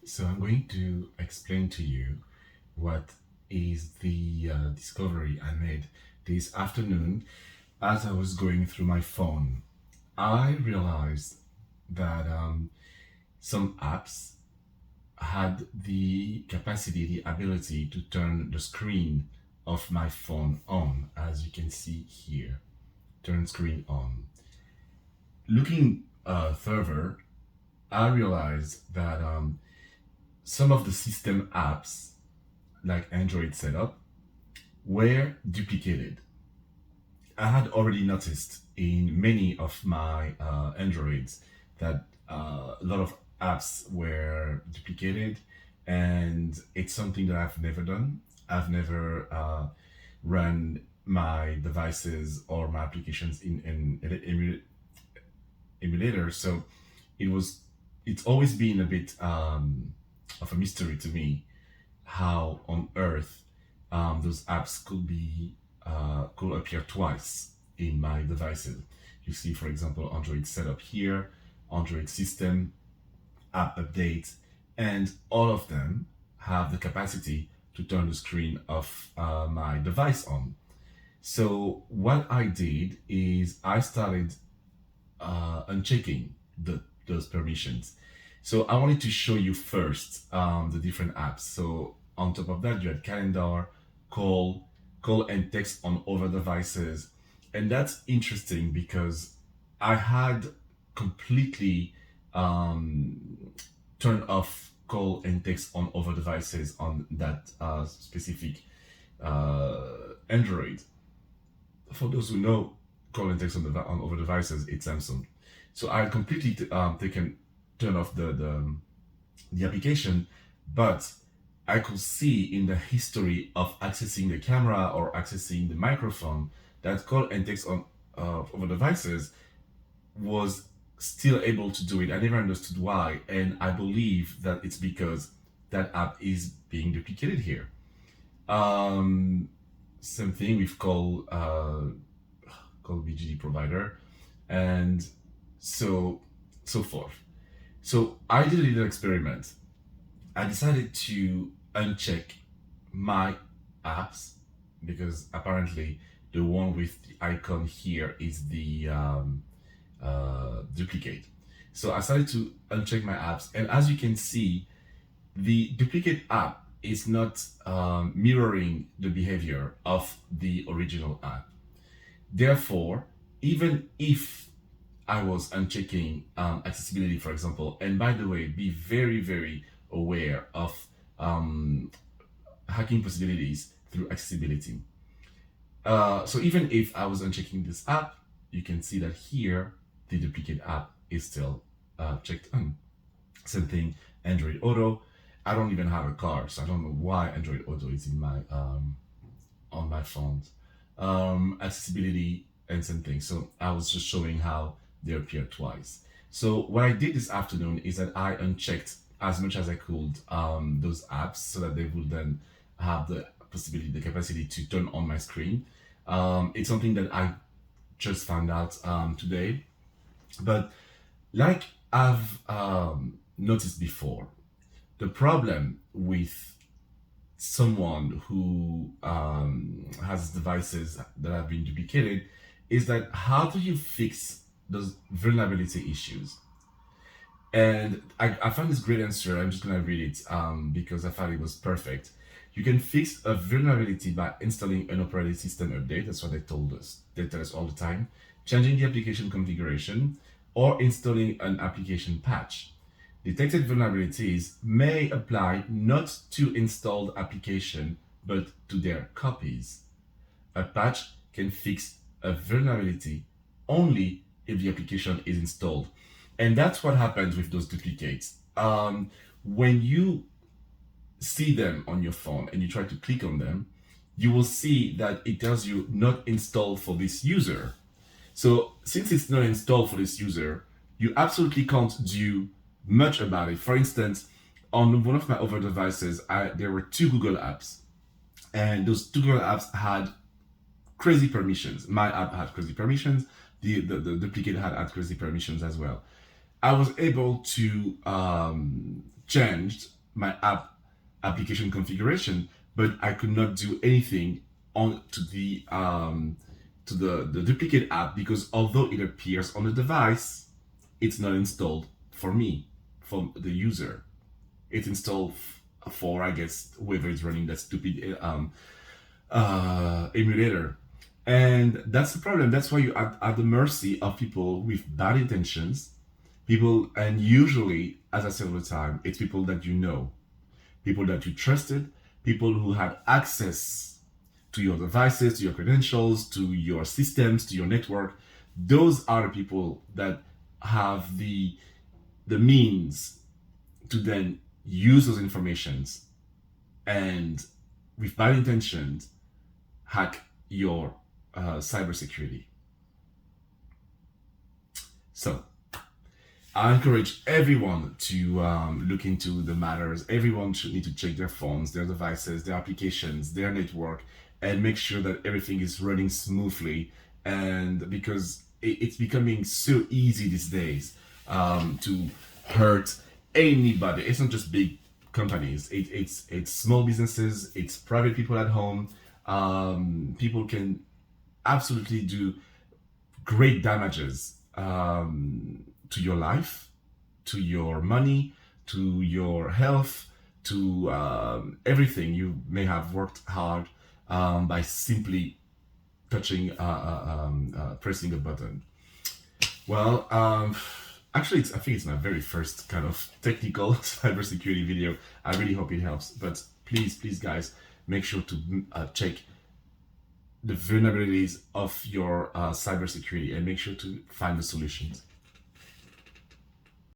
So I'm going to explain to you what is the discovery I made this afternoon as I was going through my phone. I realized that some apps had the capacity, the ability to turn the screen of my phone on, as you can see here. Turn screen on. Looking further, I realized that some of the system apps like Android setup were duplicated. I had already noticed in many of my Androids that a lot of apps were duplicated, and it's something that I've never done. I've never run my devices or my applications in emulator, so it was it's always been a bit of a mystery to me how on earth those apps could appear twice in my devices. You see, for example, Android setup here, Android system, app update, and all of them have the capacity to turn the screen of my device on. So what I did is I started unchecking those permissions. So I wanted to show you first the different apps. So on top of that, you had calendar, call, call and text on other devices. And that's interesting because I had completely turned off call and text on other devices on that specific Android. For those who know, call and text on other devices, it's Samsung. So I completely taken turn off the application, but I could see in the history of accessing the camera or accessing the microphone that call and text on over devices was still able to do it. I never understood why, and I believe that it's because that app is being duplicated here. Um, Same thing with call BGD provider, and so so forth. So I did a little experiment. I decided to uncheck my apps because apparently the one with the icon here is the duplicate. So I decided to uncheck my apps, and as you can see, the duplicate app is not mirroring the behavior of the original app. Therefore, even if I was unchecking accessibility, for example, and by the way, be very, very aware of um, hacking possibilities through accessibility. So even if I was unchecking this app, you can see that here the duplicate app is still checked on. Same thing, Android Auto. I don't even have a car, so I don't know why Android Auto is in my on my phones. Accessibility and same thing. So I was just showing how they appear twice. So what I did this afternoon is that I unchecked as much as I could those apps so that they would then have the possibility, the capacity to turn on my screen. It's something that I just found out today, but like I've noticed before, the problem with someone who has devices that have been duplicated is that how do you fix those vulnerability issues? And I found this great answer. I'm just gonna read it because I thought it was perfect. You can fix a vulnerability by installing an operating system update. That's what they told us. They tell us all the time. Changing the application configuration or installing an application patch. Detected vulnerabilities may apply not to installed application but to their copies. A patch can fix a vulnerability only if the application is installed. And that's what happens with those duplicates. When you see them on your phone and you try to click on them, you will see that it tells you not installed for this user. So since it's not installed for this user, you absolutely can't do much about it. For instance, on one of my other devices, there were two Google apps, and those two Google apps had crazy permissions. My app had crazy permissions. The duplicate had crazy permissions as well. I was able to changed my application configuration, but I could not do anything on to the duplicate app, because although it appears on the device, it's not installed for me, for the user. It's installed for, I guess, whoever is running that stupid emulator. And that's the problem. That's why you're at the mercy of people with bad intentions. People, and usually, as I said all the time, it's people that you know, people that you trusted, people who had access to your devices, to your credentials, to your systems, to your network. Those are the people that have the means to then use those informations and, with bad intentions, hack your cybersecurity. So I encourage everyone to look into the matters. Everyone should need to check their phones, their devices, their applications, their network, and make sure that everything is running smoothly. And because it's becoming so easy these days to hurt anybody. It's not just big companies. It's small businesses. It's private people at home. People can absolutely do great damages to your life, to your money, to your health, to everything you may have worked hard by simply touching, pressing a button. Well, actually, I think it's my very first kind of technical cybersecurity video. I really hope it helps. But please, guys, make sure to check the vulnerabilities of your cybersecurity and make sure to find the solutions.